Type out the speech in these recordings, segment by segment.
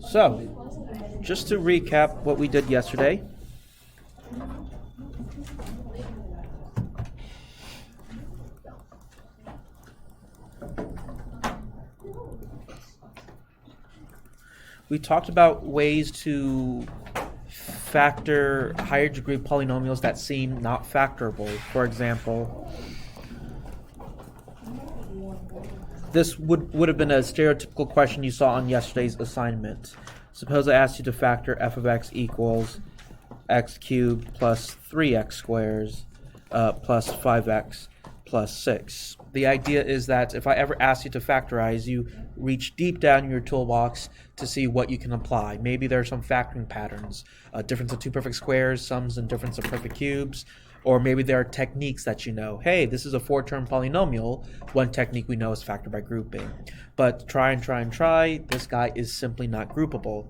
So, just to recap what we did yesterday. We talked about ways to factor higher degree polynomials that seem not factorable. For example, this would have been a stereotypical question you saw on yesterday's assignment. Suppose I asked you to factor f of x equals x cubed plus 3x squares plus 5x plus 6. The idea is that if I ever ask you to factorize, you reach deep down in your toolbox to see what you can apply. Maybe there are some factoring patterns, difference of two perfect squares, sums and difference of perfect cubes, or maybe there are techniques that you know. Hey, this is a 4-term polynomial. One technique we know is factor by grouping. But try, this guy is simply not groupable.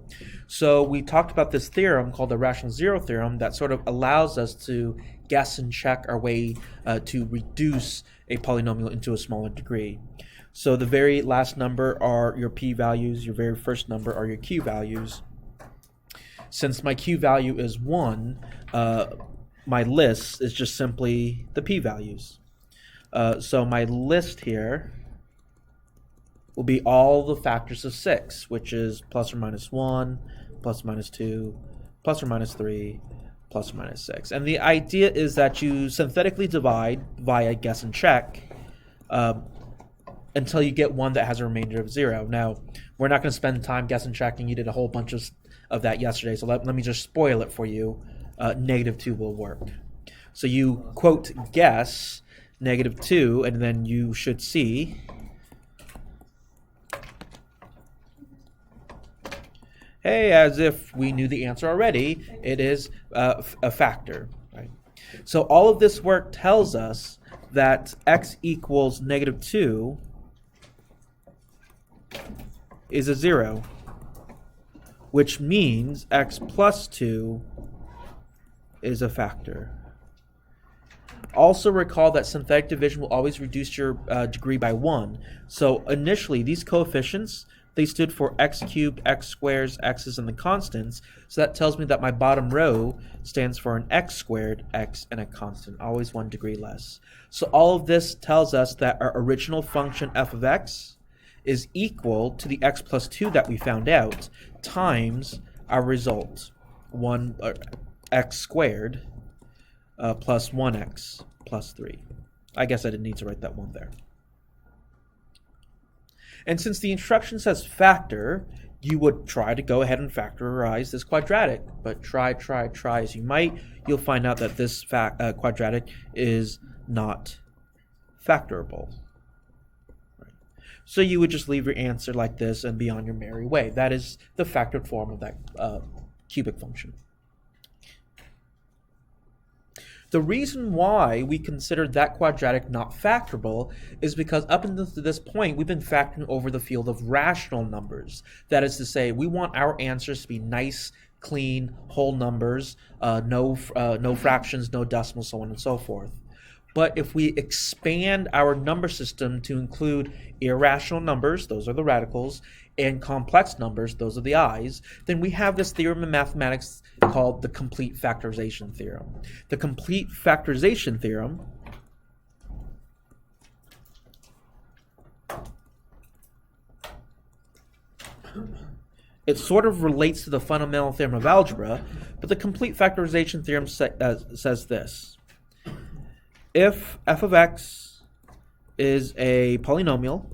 So we talked about this theorem called the rational zero theorem that sort of allows us to guess and check our way to reduce a polynomial into a smaller degree. So the very last number are your p-values, your very first number are your q-values. Since my q-value is 1, my list is just simply the p-values. So my list here will be all the factors of 6, which is plus or minus 1, plus or minus 2, plus or minus 3, plus or minus 6. And the idea is that you synthetically divide via guess and check until you get one that has a remainder of 0. Now, we're not going to spend time guess and checking. You did a whole bunch of that yesterday, so let me just spoil it for you. -2 will work. So you quote guess -2, and then you should see hey, as if we knew the answer already, it is a factor. Right? So all of this work tells us that x equals -2 is a 0, which means x plus 2 is a factor. Also recall that synthetic division will always reduce your degree by 1. So initially, these coefficients, they stood for x cubed, x squares, x's, and the constants. So that tells me that my bottom row stands for an x squared, x, and a constant, always 1 degree less. So all of this tells us that our original function f of x is equal to the x plus 2 that we found out times our result, x squared plus 1x plus 3. I guess I didn't need to write that 1 there. And since the instruction says factor, you would try to go ahead and factorize this quadratic. But try as you might, you'll find out that this quadratic is not factorable. Right. So you would just leave your answer like this and be on your merry way. That is the factored form of that cubic function. The reason why we considered that quadratic not factorable is because up until this point, we've been factoring over the field of rational numbers. That is to say, we want our answers to be nice, clean, whole numbers, no fractions, no decimals, so on and so forth. But if we expand our number system to include irrational numbers, those are the radicals, and complex numbers, those are the i's, then we have this theorem in mathematics called the complete factorization theorem. The complete factorization theorem it sort of relates to the fundamental theorem of algebra, but the complete factorization theorem says this. If f of x is a polynomial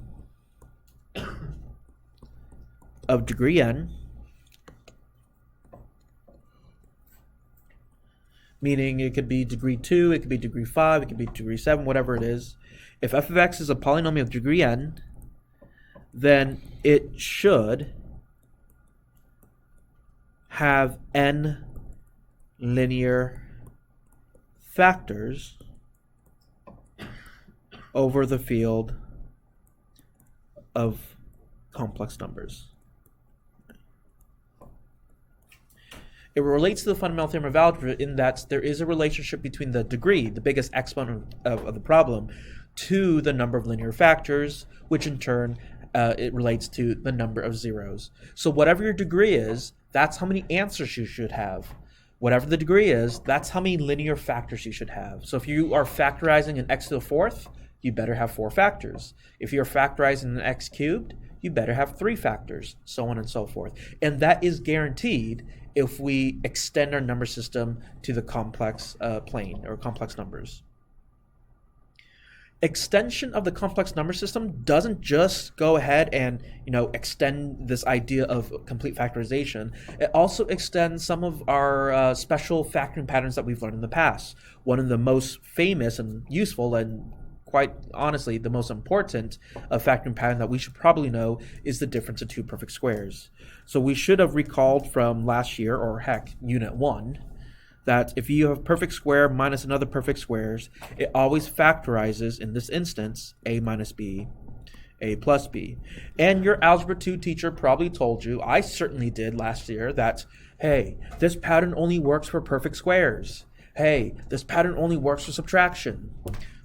of degree n, meaning it could be degree 2, it could be degree 5, it could be degree 7, whatever it is. If f of x is a polynomial of degree n, then it should have n linear factors over the field of complex numbers. It relates to the fundamental theorem of algebra in that there is a relationship between the degree, the biggest exponent of the problem, to the number of linear factors, which in turn it relates to the number of zeros. So whatever your degree is, that's how many answers you should have. Whatever the degree is, that's how many linear factors you should have. So if you are factorizing an x to the fourth, you better have 4 factors. If you're factorizing an x cubed, you better have 3 factors, so on and so forth. And that is guaranteed if we extend our number system to the complex plane or complex numbers. Extension of the complex number system doesn't just go ahead and extend this idea of complete factorization. It also extends some of our special factoring patterns that we've learned in the past. One of the most famous and useful and quite honestly the most important factoring pattern that we should probably know is the difference of 2 perfect squares. So we should have recalled from last year, or heck, unit 1, that if you have perfect square minus another perfect squares, it always factorizes, in this instance, a minus b, a plus b. And your Algebra 2 teacher probably told you, I certainly did last year, that, hey, this pattern only works for perfect squares. Hey, this pattern only works for subtraction.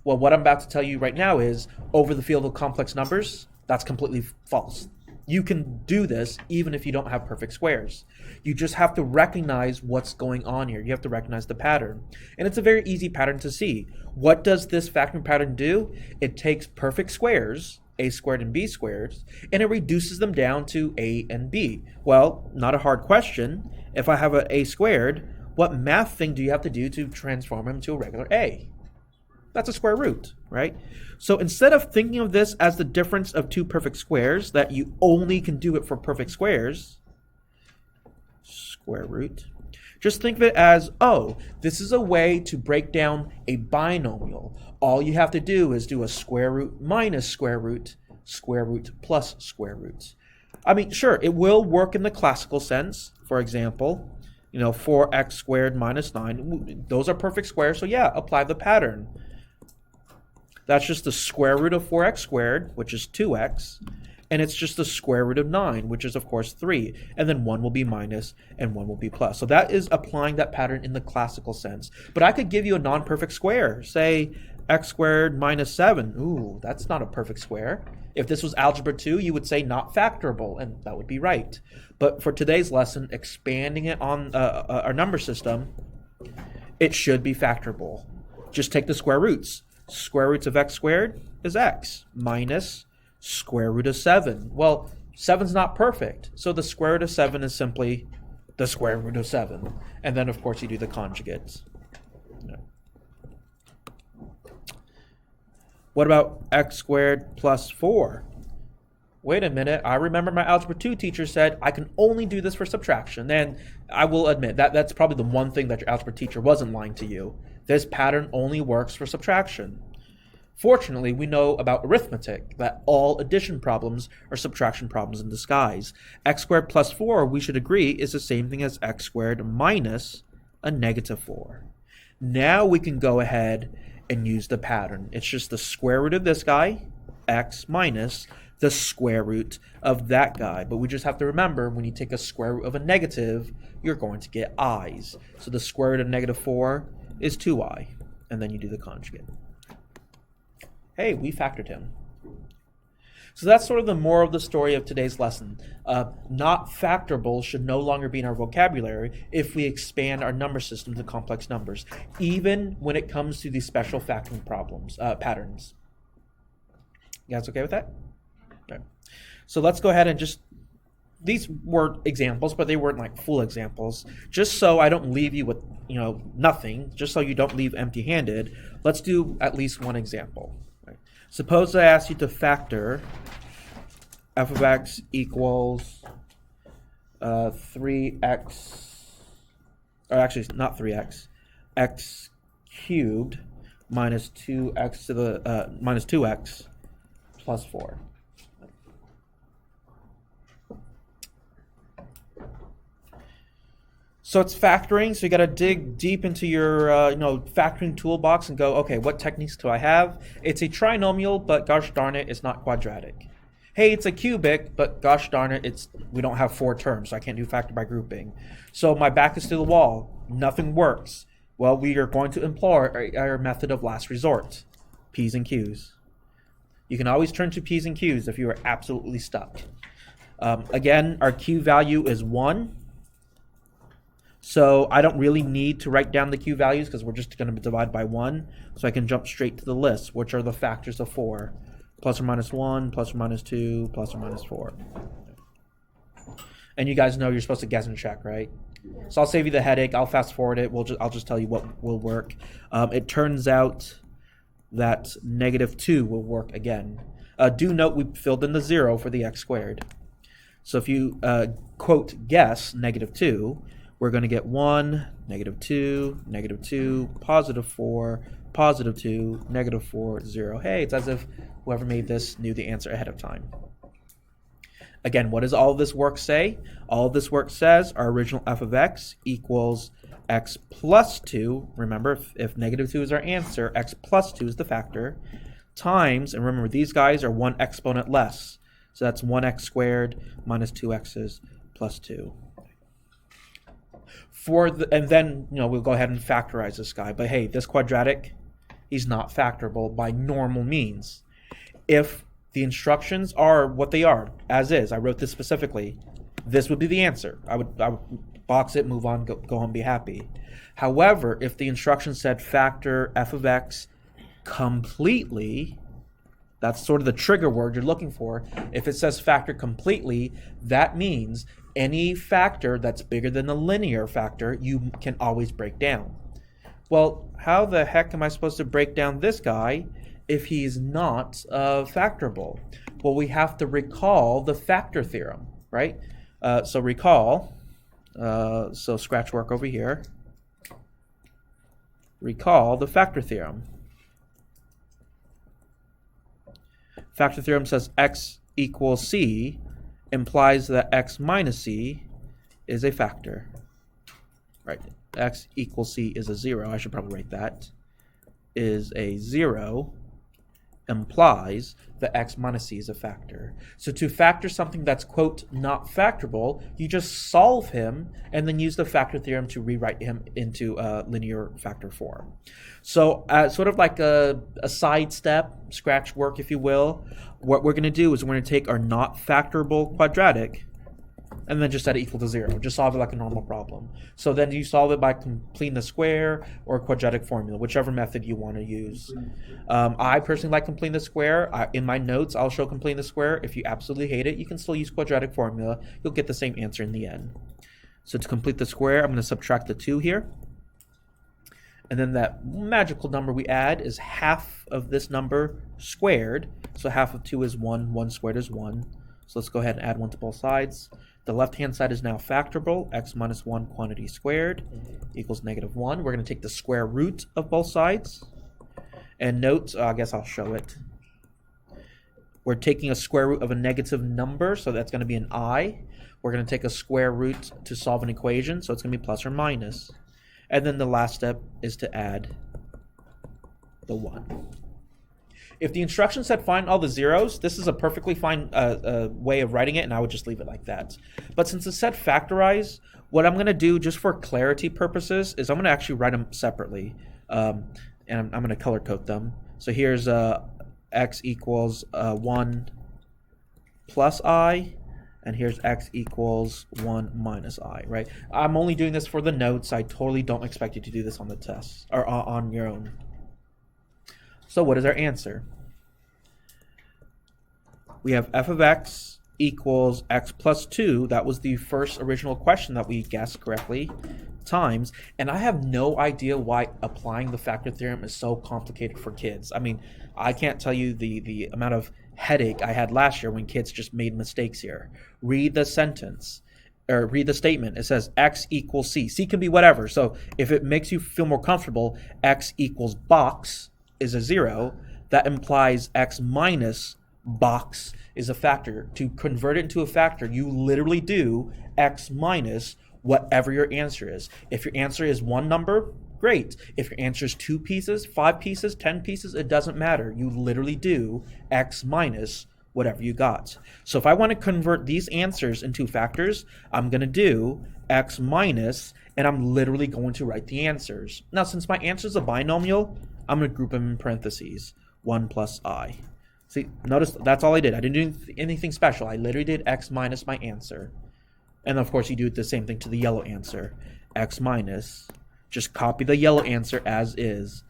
Well, what I'm about to tell you right now is, over the field of complex numbers, that's completely false. You can do this even if you don't have perfect squares. You just have to recognize what's going on here. You have to recognize the pattern. And it's a very easy pattern to see. What does this factoring pattern do? It takes perfect squares, a squared and b squared, and it reduces them down to a and b. Well, not a hard question. If I have a squared, what math thing do you have to do to transform them to a regular a? That's a square root, right? So instead of thinking of this as the difference of 2 perfect squares, that you only can do it for perfect squares, square root, just think of it as, oh, this is a way to break down a binomial. All you have to do is do a square root minus square root plus square root. I mean, sure, it will work in the classical sense. For example, 4x squared minus 9, those are perfect squares, so yeah, apply the pattern. That's just the square root of 4x squared, which is 2x, and it's just the square root of 9, which is, of course, 3. And then 1 will be minus and 1 will be plus. So that is applying that pattern in the classical sense. But I could give you a non-perfect square, say x squared minus 7. Ooh, that's not a perfect square. If this was Algebra 2, you would say not factorable, and that would be right. But for today's lesson, expanding it on our number system, it should be factorable. Just take the square roots. Square roots of x squared is x minus square root of 7. Well, 7's not perfect, so the square root of 7 is simply the square root of 7. And then, of course, you do the conjugates. What about x squared plus 4? Wait a minute, I remember my Algebra 2 teacher said I can only do this for subtraction. And I will admit that's probably the one thing that your Algebra teacher wasn't lying to you. This pattern only works for subtraction. Fortunately, we know about arithmetic, that all addition problems are subtraction problems in disguise. X squared plus 4, we should agree, is the same thing as x squared minus a negative 4. Now we can go ahead and use the pattern. It's just the square root of this guy, x, minus the square root of that guy. But we just have to remember, when you take a square root of a negative, you're going to get i's. So the square root of negative 4 is 2i, and then you do the conjugate. Hey, we factored him. So that's sort of the moral of the story of today's lesson. Not factorable should no longer be in our vocabulary if we expand our number system to complex numbers, even when it comes to these special factoring problems, patterns. You guys okay with that? Okay. So let's go ahead and just, these were examples, but they weren't like full examples. Just so I don't leave you with, nothing, just so you don't leave empty-handed, let's do at least one example. Right? Suppose I ask you to factor f of x equals 3x, or actually not 3x, x cubed minus 2x to the minus 2x plus 4. So it's factoring, so you got to dig deep into your factoring toolbox and go, okay, what techniques do I have? It's a trinomial, but gosh darn it, it's not quadratic. Hey, it's a cubic, but gosh darn it, we don't have 4 terms, so I can't do factor by grouping. So my back is to the wall, nothing works. Well, we are going to employ our method of last resort, P's and Q's. You can always turn to P's and Q's if you are absolutely stuck. Again, our Q value is 1. So I don't really need to write down the Q values because we're just going to divide by 1. So I can jump straight to the list, which are the factors of 4. Plus or minus 1, plus or minus 2, plus or minus 4. And you guys know you're supposed to guess and check, right? So I'll save you the headache. I'll fast forward it. I'll just tell you what will work. It turns out that -2 will work again. Do note we filled in the 0 for the x squared. So if you quote guess -2, we're going to get 1, -2, -2, +4, +2, -4, 0. Hey, it's as if whoever made this knew the answer ahead of time. Again, what does all of this work say? All of this work says our original f of x equals x plus 2. Remember, if -2 is our answer, x plus 2 is the factor, times, and remember, these guys are one exponent less. So that's 1x squared minus 2x's plus 2. And then, we'll go ahead and factorize this guy. But hey, this quadratic, he's not factorable by normal means. If the instructions are what they are, as is, I wrote this specifically, this would be the answer. I would box it, move on, go home, be happy. However, if the instructions said factor f of x completely, that's sort of the trigger word you're looking for. If it says factor completely, that means any factor that's bigger than the linear factor, you can always break down. Well, how the heck am I supposed to break down this guy if he's not factorable? Well, we have to recall the factor theorem, right? So recall, so scratch work over here. Recall the factor theorem. Factor theorem says x equals c implies that x minus c is a factor. Right, x equals c is a 0. I should probably write that. Is a 0 implies that x minus c is a factor. So to factor something that's, quote, not factorable, you just solve him and then use the factor theorem to rewrite him into linear factor form. So sort of like a side step, scratch work, if you will, what we're going to do is we're going to take our not factorable quadratic and then just set it equal to 0. Just solve it like a normal problem. So then you solve it by completing the square or quadratic formula, whichever method you want to use. I personally like completing the square. In my notes, I'll show completing the square. If you absolutely hate it, you can still use quadratic formula. You'll get the same answer in the end. So to complete the square, I'm going to subtract the 2 here. And then that magical number we add is half of this number squared. So half of 2 is 1. 1 squared is 1. So let's go ahead and add 1 to both sides. The left-hand side is now factorable. X minus 1 quantity squared equals -1. We're going to take the square root of both sides. And note, I guess I'll show it. We're taking a square root of a negative number, so that's going to be an I. We're going to take a square root to solve an equation, so it's going to be plus or minus. And then the last step is to add the 1. If the instruction said find all the zeros, this is a perfectly fine way of writing it, and I would just leave it like that. But since it said factorize, what I'm going to do just for clarity purposes is I'm going to actually write them separately, and I'm going to color code them. So here's x equals 1 plus I, and here's x equals 1 minus I, right? I'm only doing this for the notes. I totally don't expect you to do this on the test or on your own. So what is our answer? We have f of x equals x plus 2. That was the first original question that we guessed correctly, times. And I have no idea why applying the factor theorem is so complicated for kids. I mean, I can't tell you the amount of headache I had last year when kids just made mistakes here. Read the sentence. Or read the statement. It says x equals c. C can be whatever. So if it makes you feel more comfortable, x equals box is a 0, that implies x minus box is a factor. To convert it into a factor, you literally do x minus whatever your answer is. If your answer is one number, great. If your answer is 2 pieces, 5 pieces, 10 pieces, it doesn't matter. You literally do x minus whatever you got. So if I want to convert these answers into factors, I'm going to do x minus, and I'm literally going to write the answers. Now, since my answer is a binomial, I'm going to group them in parentheses, 1 plus I. See, notice that's all I did. I didn't do anything special. I literally did x minus my answer. And of course, you do the same thing to the yellow answer. X minus. Just copy the yellow answer as is.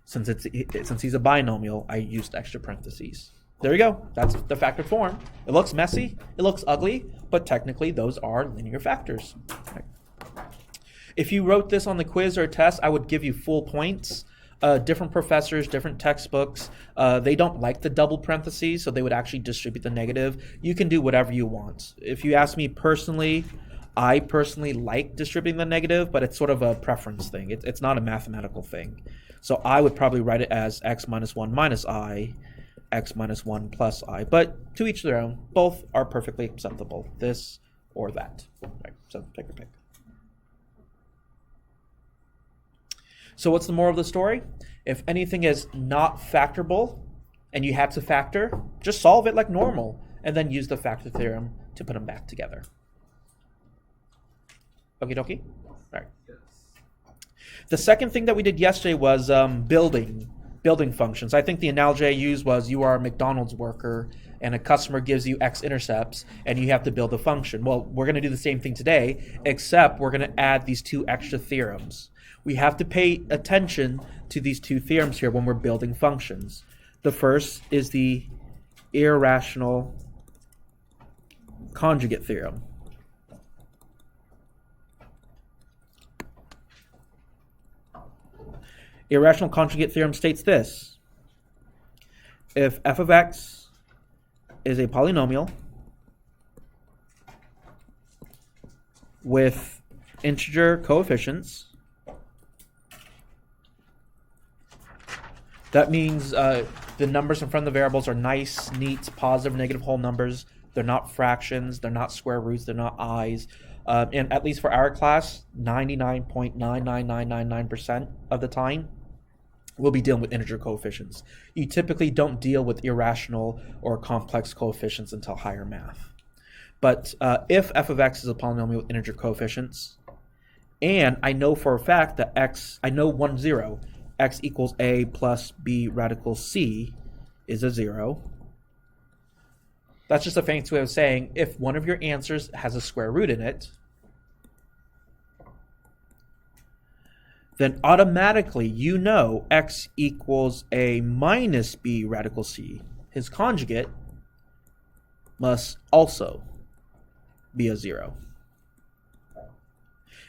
Since he's a binomial, I used extra parentheses. There you go. That's the factored form. It looks messy. It looks ugly. But technically, those are linear factors. Right. If you wrote this on the quiz or test, I would give you full points. Different professors, different textbooks, they don't like the double parentheses, so they would actually distribute the negative. You can do whatever you want. If you ask me personally, I personally like distributing the negative, but it's sort of a preference thing. It's not a mathematical thing. So I would probably write it as x minus 1 minus I, x minus 1 plus I. But to each their own. Both are perfectly acceptable, this or that. Right, so take your pick. So what's the moral of the story? If anything is not factorable and you had to factor, just solve it like normal and then use the factor theorem to put them back together. Okie dokie? All right. The second thing that we did yesterday was building functions. I think the analogy I used was you are a McDonald's worker and a customer gives you X intercepts and you have to build a function. Well, we're going to do the same thing today, except we're going to add these two extra theorems. We have to pay attention to these two theorems here when we're building functions. The first is the irrational conjugate theorem. Irrational conjugate theorem states this. If f of x is a polynomial with integer coefficients, that means the numbers in front of the variables are nice, neat, positive, negative whole numbers. They're not fractions. They're not square roots. They're not i's. And at least for our class, 99.99999% of the time, we'll be dealing with integer coefficients. You typically don't deal with irrational or complex coefficients until higher math. But if f of x is a polynomial with integer coefficients, and I know for a fact that I know 1, 0, x equals a plus b radical c is a 0. That's just a fancy way of saying if one of your answers has a square root in it, then automatically you know x equals a minus b radical c. His conjugate must also be a 0.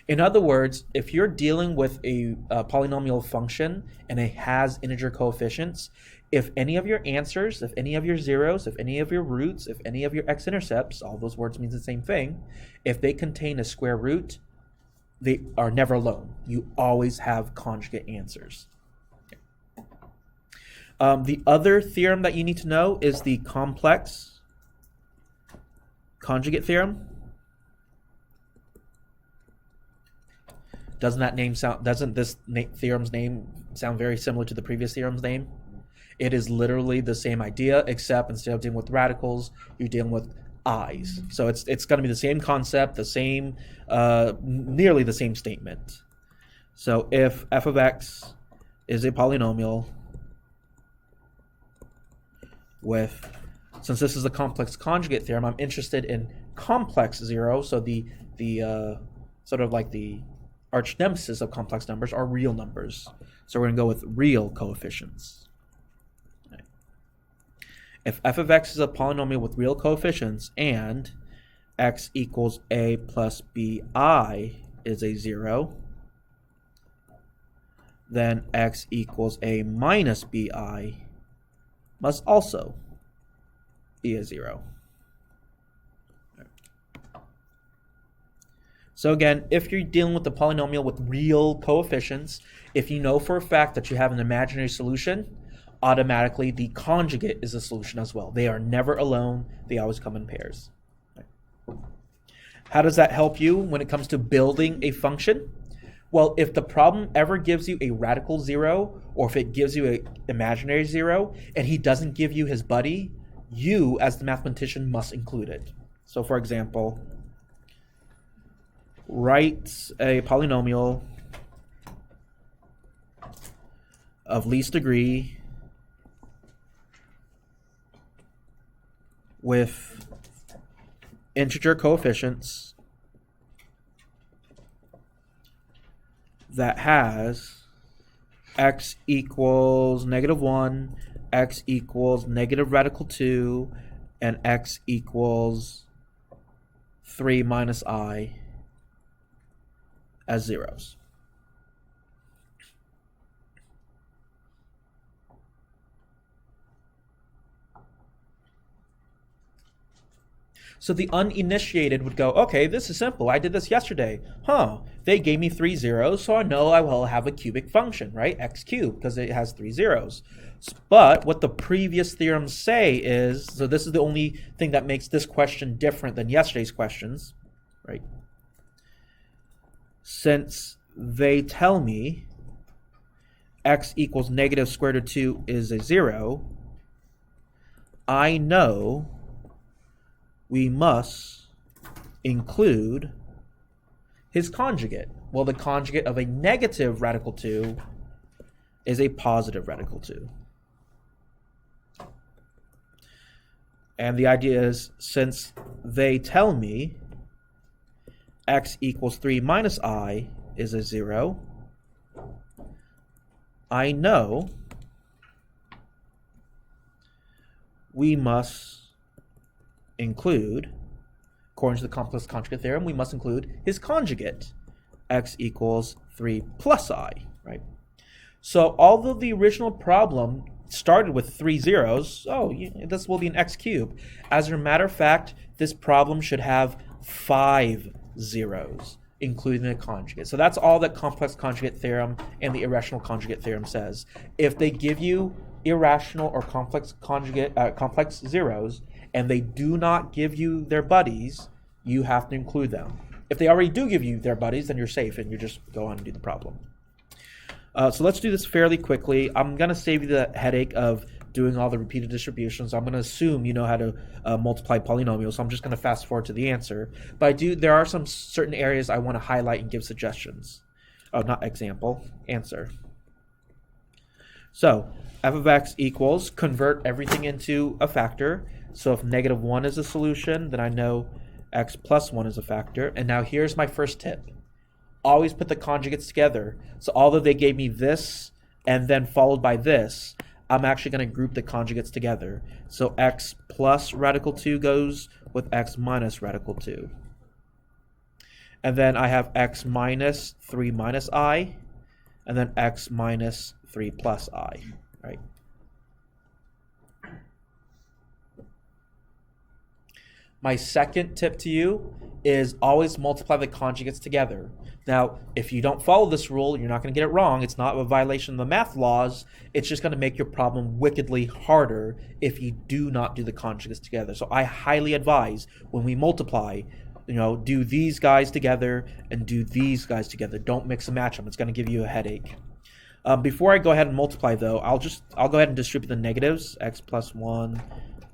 In other words, if you're dealing with a polynomial function and it has integer coefficients, if any of your answers, if any of your zeros, if any of your roots, if any of your x-intercepts, all those words mean the same thing, if they contain a square root, they are never alone. You always have conjugate answers. The other theorem that you need to know is the complex conjugate theorem. Doesn't this theorem's name sound very similar to the previous theorem's name? It is literally the same idea, except instead of dealing with radicals, you're dealing with i's. So it's going to be the same concept, the same, nearly the same statement. So if f of x is a polynomial with, since this is a complex conjugate theorem, I'm interested in complex 0. So the sort of like the arch nemesis of complex numbers are real numbers. So we're going to go with real coefficients. Right. If f of x is a polynomial with real coefficients and x equals a plus bi is a 0, then x equals a minus bi must also be a 0. So again, if you're dealing with the polynomial with real coefficients, if you know for a fact that you have an imaginary solution, automatically the conjugate is a solution as well. They are never alone. They always come in pairs. How does that help you when it comes to building a function? Well, if the problem ever gives you a radical 0, or if it gives you an imaginary 0, and he doesn't give you his buddy, you, as the mathematician, must include it. So for example, write a polynomial of least degree with integer coefficients that has x equals -1, x equals negative radical 2, and x equals 3 minus I as zeros. So the uninitiated would go, okay, this is simple. I did this yesterday. They gave me 3 zeros, so I know I will have a cubic function, right? X cubed, because it has 3 zeros. But what the previous theorems say is, so this is the only thing that makes this question different than yesterday's questions, right? Since they tell me x equals negative square root of 2 is a 0, I know we must include his conjugate. Well, the conjugate of a negative radical 2 is a positive radical 2. And the idea is, since they tell me x equals 3 minus I is a 0, I know we must include, according to the complex conjugate theorem, we must include his conjugate, x equals 3 plus I, right? So although the original problem started with 3 zeros, this will be an x cubed. As a matter of fact, this problem should have 5 zeros, including the conjugate. So that's all that complex conjugate theorem and the irrational conjugate theorem says. If they give you irrational or complex conjugate complex zeros, and they do not give you their buddies, you have to include them. If they already do give you their buddies, then you're safe and you just go on and do the problem. So let's do this fairly quickly. I'm going to save you the headache of doing all the repeated distributions. I'm going to assume you know how to multiply polynomials, so I'm just going to fast forward to the answer. But there are some certain areas I want to highlight and give suggestions. Not example, answer. So f of x equals, convert everything into a factor. So if -1 is a solution, then I know x plus 1 is a factor. And now here's my first tip. Always put the conjugates together. So although they gave me this and then followed by this, I'm actually going to group the conjugates together. So x plus radical 2 goes with x minus radical 2. And then I have x minus 3 minus I, and then x minus 3 plus I, right? My second tip to you is always multiply the conjugates together. Now, if you don't follow this rule, you're not going to get it wrong. It's not a violation of the math laws. It's just going to make your problem wickedly harder if you do not do the conjugates together. So I highly advise when we multiply, do these guys together and do these guys together. Don't mix and match them. It's going to give you a headache. Before I go ahead and multiply, though, I'll go ahead and distribute the negatives. X plus 1,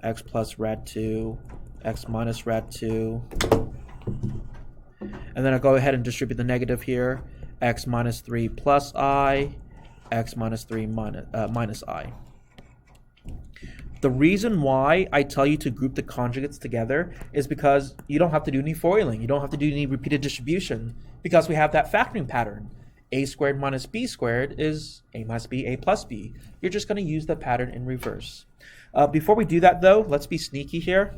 x plus rad 2, x minus rad 2. And then I'll go ahead and distribute the negative here. X minus 3 plus I, x minus 3 minus I. The reason why I tell you to group the conjugates together is because you don't have to do any foiling. You don't have to do any repeated distribution because we have that factoring pattern. A squared minus b squared is a minus b, a plus b. You're just going to use the pattern in reverse. Before we do that, though, let's be sneaky here.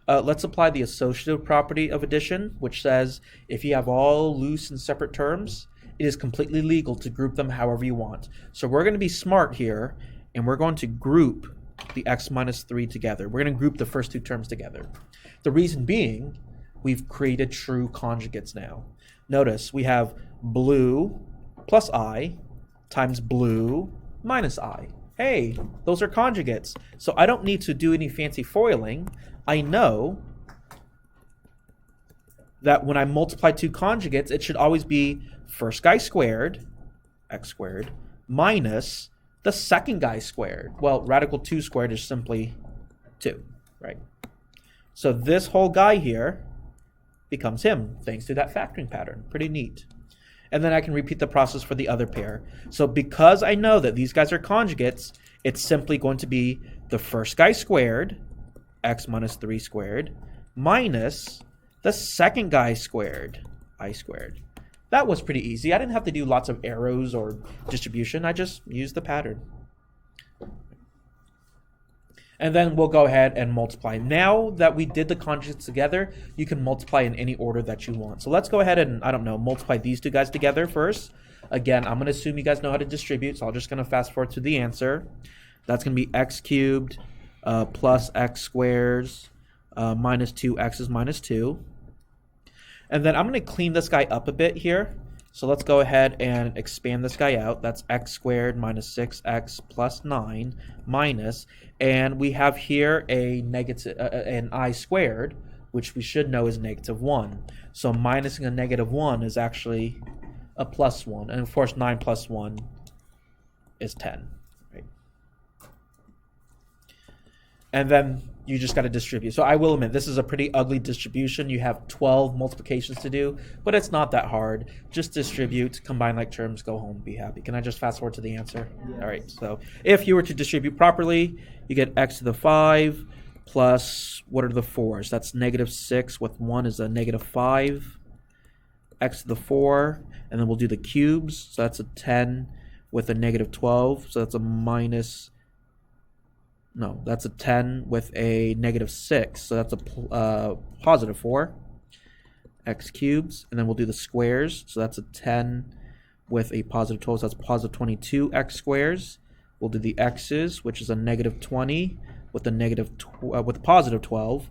Let's apply the associative property of addition, which says if you have all loose and separate terms, it is completely legal to group them however you want. So we're going to be smart here, and we're going to group the x minus 3 together. We're going to group the first two terms together. The reason being, we've created true conjugates now. Notice we have blue plus I times blue minus I. Hey, those are conjugates. So I don't need to do any fancy foiling. I know that when I multiply two conjugates, it should always be first guy squared, x squared, minus the second guy squared. Well, radical 2 squared is simply 2, right? So this whole guy here becomes him, thanks to that factoring pattern. Pretty neat. And then I can repeat the process for the other pair. So because I know that these guys are conjugates, it's simply going to be the first guy squared x minus 3 squared minus the second guy squared, I squared. That was pretty easy. I didn't have to do lots of arrows or distribution. I just used the pattern. And then we'll go ahead and multiply. Now that we did the conjugates together, you can multiply in any order that you want. So let's go ahead and, I don't know, multiply these two guys together first. Again, I'm going to assume you guys know how to distribute, so I'm just going to fast forward to the answer. That's going to be x cubed plus x squares minus 2x is minus 2. And then I'm going to clean this guy up a bit here. So let's go ahead and expand this guy out. That's x squared minus 6x plus 9 minus, and we have here a negative, an I squared, which we should know is negative 1. So minusing a negative 1 is actually a plus 1. And of course, 9 plus 1 is 10. Right? And then you just got to distribute. So I will admit, this is a pretty ugly distribution. You have 12 multiplications to do, but it's not that hard. Just distribute, combine like terms, go home, be happy. Can I just fast forward to the answer? Yes. All right, so if you were to distribute properly, you get x to the 5 plus, what are the 4s? That's negative 6 with 1 is a negative 5. X to the 4, and then we'll do the cubes. So that's a 10 with a negative 12. So that's a minus... No, that's a 10 with a negative 6. So that's a positive 4. X cubes. And then we'll do the squares. So that's a 10 with a positive 12. So that's positive 22 x squares. We'll do the x's, which is a negative 20 with a with a positive 12.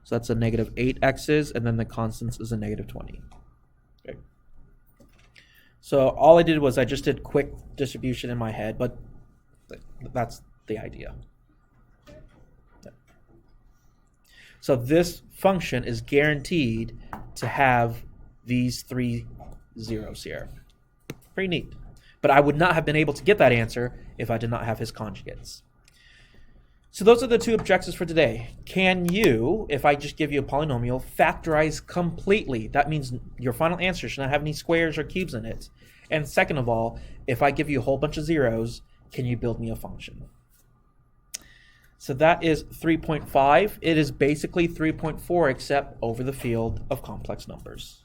So that's a negative 8 x's. And then the constants is a negative 20. Okay. So all I did was I just did quick distribution in my head, but that's the idea. So this function is guaranteed to have these 3 zeros here. Pretty neat. But I would not have been able to get that answer if I did not have his conjugates. So those are the two objectives for today. Can you, if I just give you a polynomial, factorize completely? That means your final answer should not have any squares or cubes in it. And second of all, if I give you a whole bunch of zeros, can you build me a function? So that is 3.5. It is basically 3.4 except over the field of complex numbers.